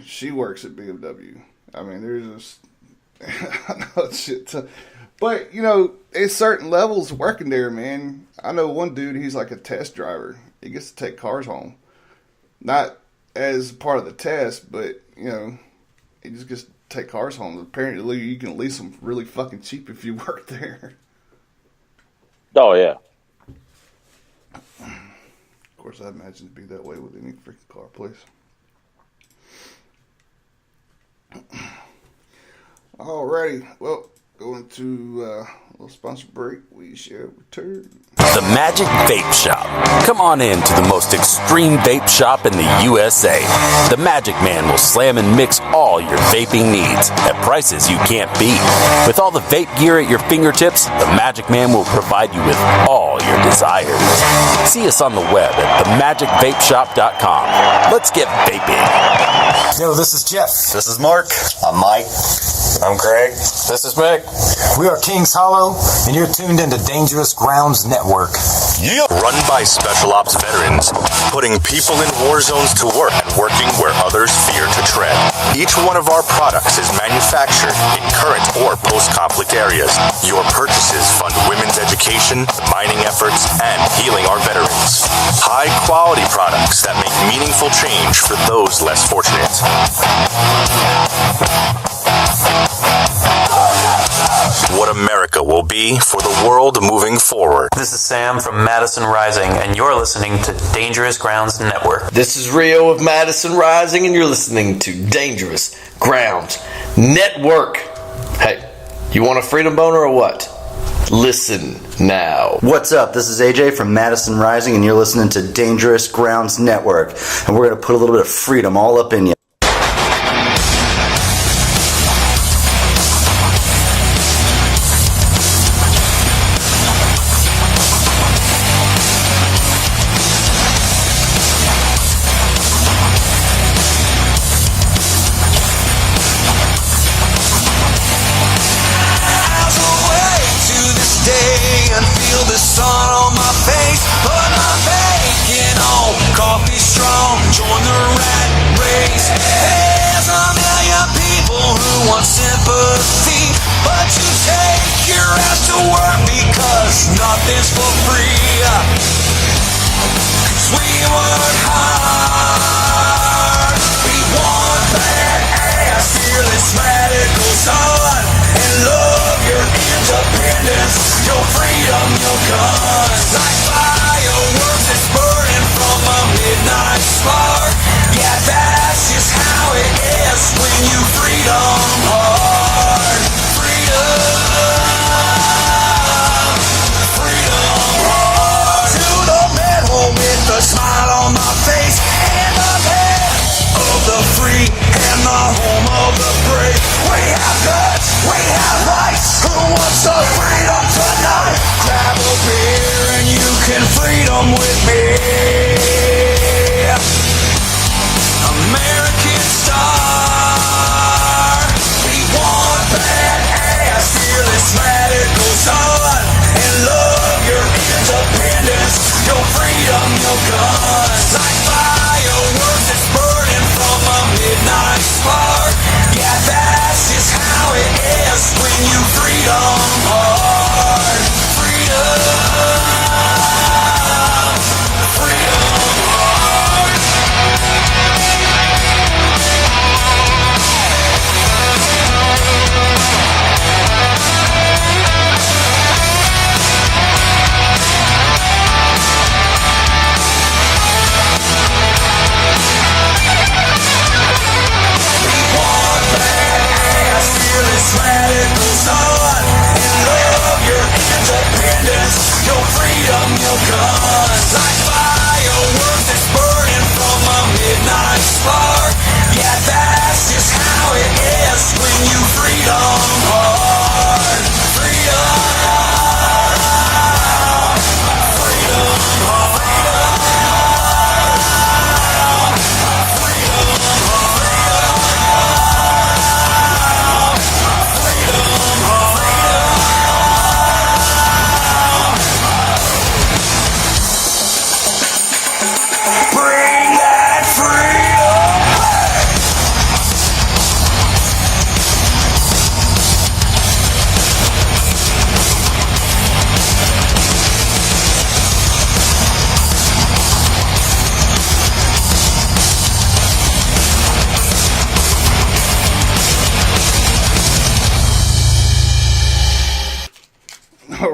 She works at BMW. I mean, there's just I know it's shit. But it's certain levels working there, man. I know one dude. He's like a test driver. He gets to take cars home, not as part of the test, but he just gets to take cars home. Apparently, you can lease them really fucking cheap if you work there. Oh yeah. Of course, I imagine it'd be that way with any freaking car place. Alrighty, well, going to a little sponsor break. We shall return. The Magic Vape Shop. Come on in to the most extreme vape shop in the USA. The Magic Man will slam and mix all your vaping needs at prices you can't beat. With all the vape gear at your fingertips, the Magic Man will provide you with all your desires. See us on the web at themagicvapeshop.com. Let's get vaping. Yo, this is Jeff. This is Mark. I'm Mike. I'm Craig. This is Mick. We are Kings Hollow, and you're tuned into Dangerous Grounds Network. Yeah. Run by Special Ops veterans, putting people in war zones to work and working where others fear to tread. Each one of our products is manufactured in current or post-conflict areas. Your purchases fund women's education, mining efforts, and healing our veterans. High-quality products that make meaningful change for those less fortunate. What America will be for the world moving forward. This is Sam from Madison Rising, and you're listening to Dangerous Grounds Network. This is Rio of Madison Rising, and you're listening to Dangerous Grounds Network. Hey, you want a freedom boner or what? Listen now. What's up? This is AJ from Madison Rising, and you're listening to Dangerous Grounds Network. And we're going to put a little bit of freedom all up in you.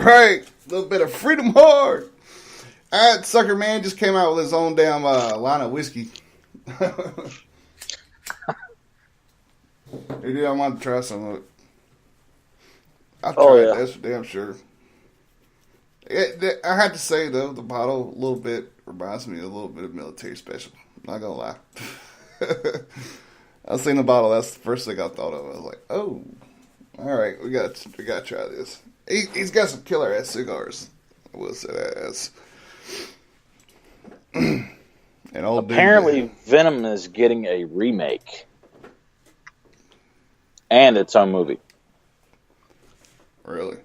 right. A little bit of freedom hard. All right, Sucker Man just came out with his own damn line of whiskey. Hey, dude, I want to try some of it. I'll try it, that's for damn sure. I had to say, though, the bottle a little bit reminds me a little bit of Military Special. Not gonna lie. I seen the bottle, that's the first thing I thought of. I was like, oh, all right, we got to try this. He's got some killer ass cigars. I will say that as. And old apparently, Venom is getting a remake and its own movie. Really?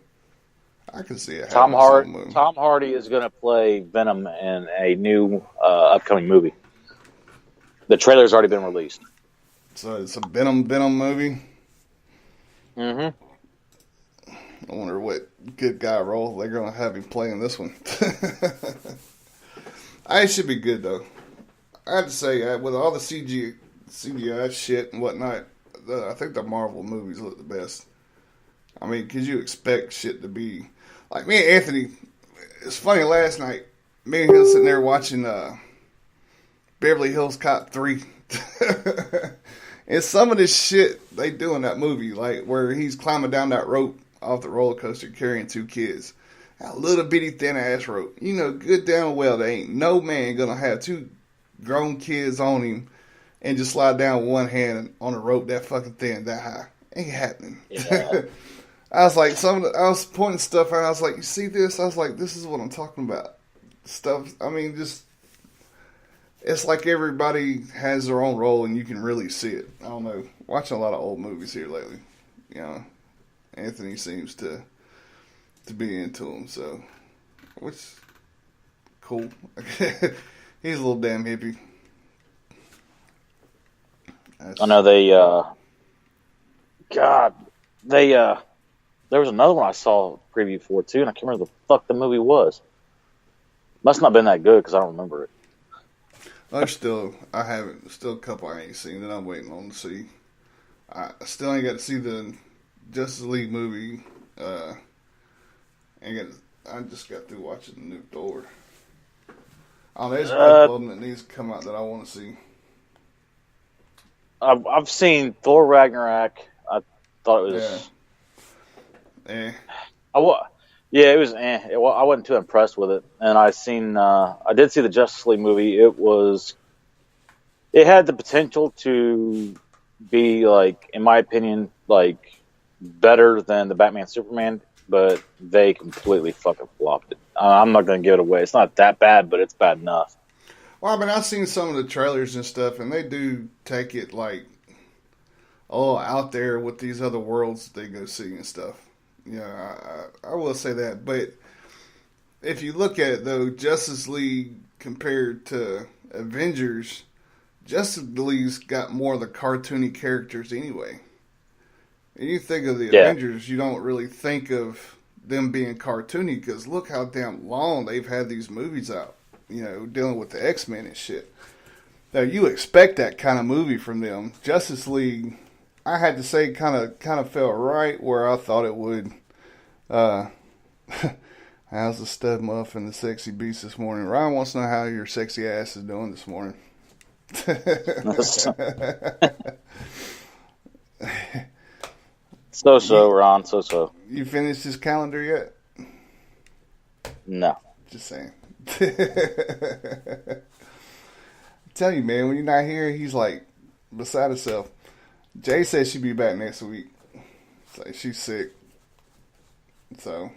I can see it. Tom Hardy is going to play Venom in a new upcoming movie. The trailer's already been released. So it's a Venom movie? Mm-hmm. I wonder what good guy role they're going to have him play in this one. It should be good, though. I have to say, with all the CGI shit and whatnot, I think the Marvel movies look the best. I mean, because you expect shit to be... Like, me and Anthony, it's funny, last night, me and him sitting there watching Beverly Hills Cop 3. And some of this shit they do in that movie, like where he's climbing down that rope off the roller coaster carrying two kids. That little bitty thin ass rope. You know good damn well there ain't no man gonna have two grown kids on him and just slide down with one hand on a rope that fucking thin, that high. Ain't happening. Yeah. I was like, I was pointing stuff out. I was like, you see this? I was like, this is what I'm talking about. Stuff, I mean, just, it's like everybody has their own role and you can really see it. I don't know. Watching a lot of old movies here lately. You know, Anthony seems to be into them, so, which, cool. He's a little damn hippie. I know there was another one I saw a preview for too, and I can't remember the fuck the movie was. Must not have been that good because I don't remember it. Still a couple I ain't seen that I'm waiting on to see. I still ain't got to see the Justice League movie. I just got through watching the new Thor. Oh, there's a couple of them that needs to come out that I want to see. I've seen Thor Ragnarok. I thought it was. Yeah. It was. I wasn't too impressed with it, and I did see the Justice League movie. It had the potential to be, like, in my opinion, like, better than the Batman Superman, but they completely fucking flopped it. I'm not going to give it away. It's not that bad, but it's bad enough. Well, I mean, I've seen some of the trailers and stuff, and they do take it, like, out there with these other worlds that they go see and stuff. Yeah, I will say that. But if you look at it, though, Justice League compared to Avengers, Justice League's got more of the cartoony characters anyway. And you think of the Avengers, you don't really think of them being cartoony because look how damn long they've had these movies out, you know, dealing with the X-Men and shit. Now, you expect that kind of movie from them. Justice League, I had to say, kind of felt right where I thought it would. How's the stud muff and the sexy beast this morning? Ryan wants to know how your sexy ass is doing this morning. So, Ron, so. You finished his calendar yet? No. Just saying. I tell you, man, when you're not here, he's like beside himself. Jay says she'll be back next week. So she's sick. So,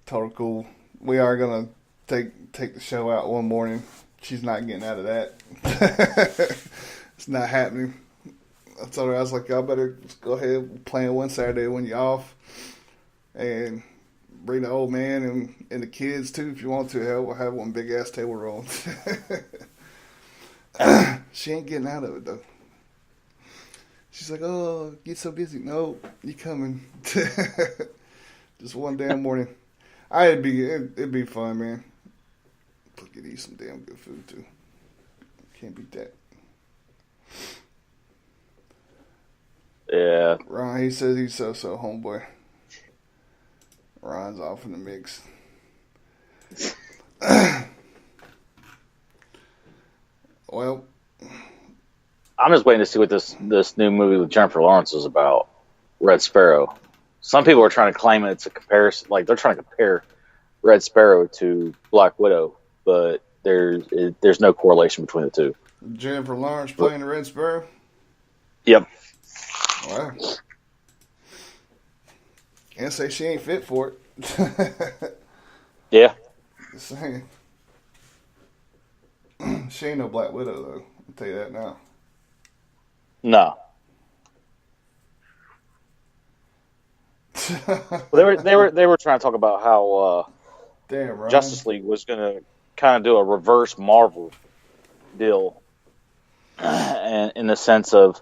total cool. We are going to take the show out one morning. She's not getting out of that. It's not happening. I told her, I was like, y'all better just go ahead plan one Saturday when you're off. And bring the old man and the kids too if you want to. Hell, we'll have one big ass table roll. She ain't getting out of it though. She's like, oh, get so busy. No, you coming. Just one damn morning. It'd be fun, man. We could eat some damn good food too. Can't beat that. Yeah. Ron, he says he's so homeboy. Ron mine's off in the mix. Well, I'm just waiting to see what this new movie with Jennifer Lawrence is about. Red Sparrow. Some people are trying to claim it's a comparison, like they're trying to compare Red Sparrow to Black Widow, but there's no correlation between the two. Jennifer Lawrence playing the Red Sparrow? Yep. Wow. Can't say she ain't fit for it. Yeah. Just saying. She ain't no Black Widow, though. I'll tell you that now. No. Well, they were trying to talk about how Damn, Ryan. Justice League was going to kind of do a reverse Marvel deal, and in the sense of,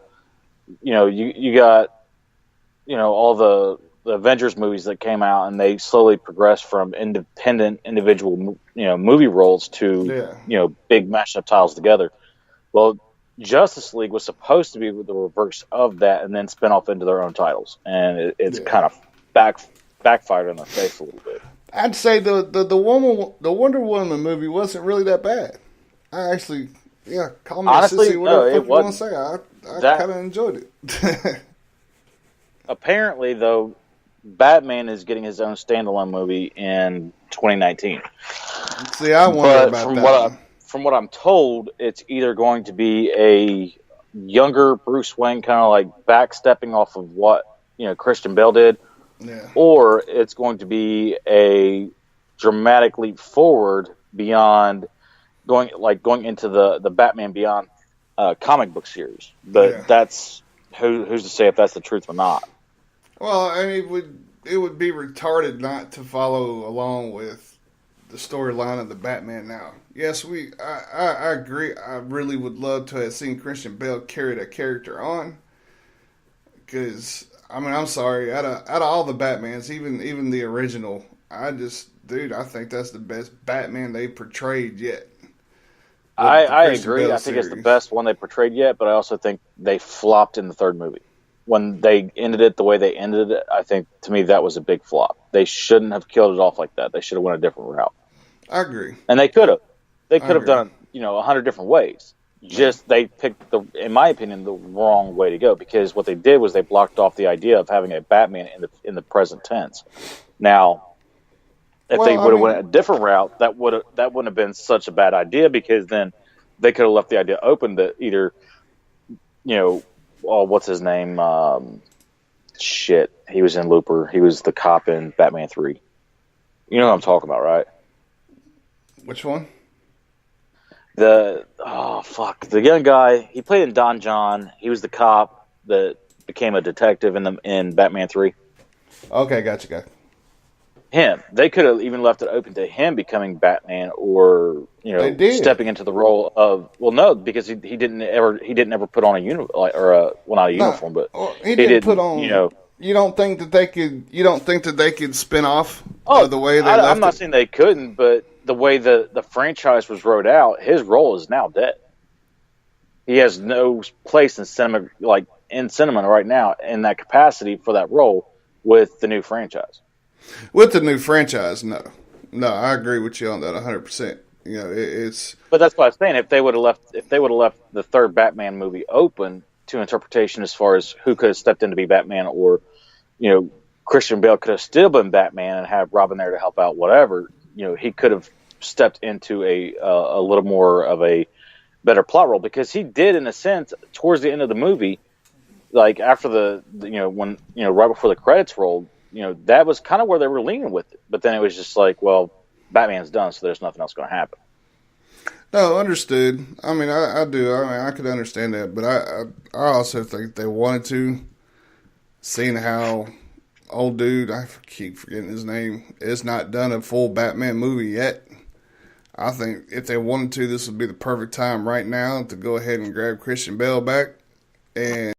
you got, all the Avengers movies that came out, and they slowly progressed from independent individual, movie roles to, big mashed up titles together. Well, Justice League was supposed to be the reverse of that, and then spin off into their own titles, and it's kind of backfired in their face a little bit. I'd say the Wonder Woman movie wasn't really that bad. I actually, call me honestly, a sissy, whatever no, you want to say. I kind of enjoyed it. Apparently, though, Batman is getting his own standalone movie in 2019. See, I wonder about that. From what I'm told, it's either going to be a younger Bruce Wayne, kind of like backstepping off of what Christian Bale did, or it's going to be a dramatic leap forward beyond going into the Batman Beyond comic book series. But that's who's to say if that's the truth or not. Well, I mean, it would be retarded not to follow along with the storyline of the Batman now. Yes, I agree. I really would love to have seen Christian Bale carry that character on. Because, I mean, I'm sorry, out of all the Batmans, even the original, I think that's the best Batman they portrayed yet. I agree. Bale I think it's the best one they portrayed yet, but I also think they flopped in the third movie. When they ended it the way they ended it, I think, to me, that was a big flop. They shouldn't have killed it off like that. They should have went a different route. I agree. And they could have. They could have done it, 100 different ways. Just they picked, in my opinion, the wrong way to go, because what they did was they blocked off the idea of having a Batman in the present tense. Now, if they would have went a different route, that wouldn't have been such a bad idea, because then they could have left the idea open that either, what's his name? He was in Looper. He was the cop in Batman 3. You know what I'm talking about, right? Which one? The young guy. He played in Don John. He was the cop that became a detective in Batman 3. Okay, gotcha. Him. They could have even left it open to him becoming Batman, or stepping into the role of. Well, no, because he didn't ever put on a uniform, not a uniform, but he didn't put on. You don't think that they could spin off the way they left I'm not it? saying they couldn't, but the way the franchise was wrote out, his role is now dead. He has no place in cinema, right now, in that capacity for that role with the new franchise. With the new franchise, no, I agree with you on that 100%. It's. But that's what I'm saying. If they would have left the third Batman movie open to interpretation as far as who could have stepped in to be Batman, or Christian Bale could have still been Batman and have Robin there to help out, whatever. He could have stepped into a little more of a better plot role, because he did, in a sense, towards the end of the movie, like after when right before the credits rolled, that was kind of where they were leaning with it. But then it was just like, well, Batman's done, so there's nothing else going to happen. No, understood. I mean, I do. I mean, I could understand that, but I also think they wanted to, seeing how old dude, I keep forgetting his name, has not done a full Batman movie yet. I think if they wanted to, this would be the perfect time right now to go ahead and grab Christian Bale back and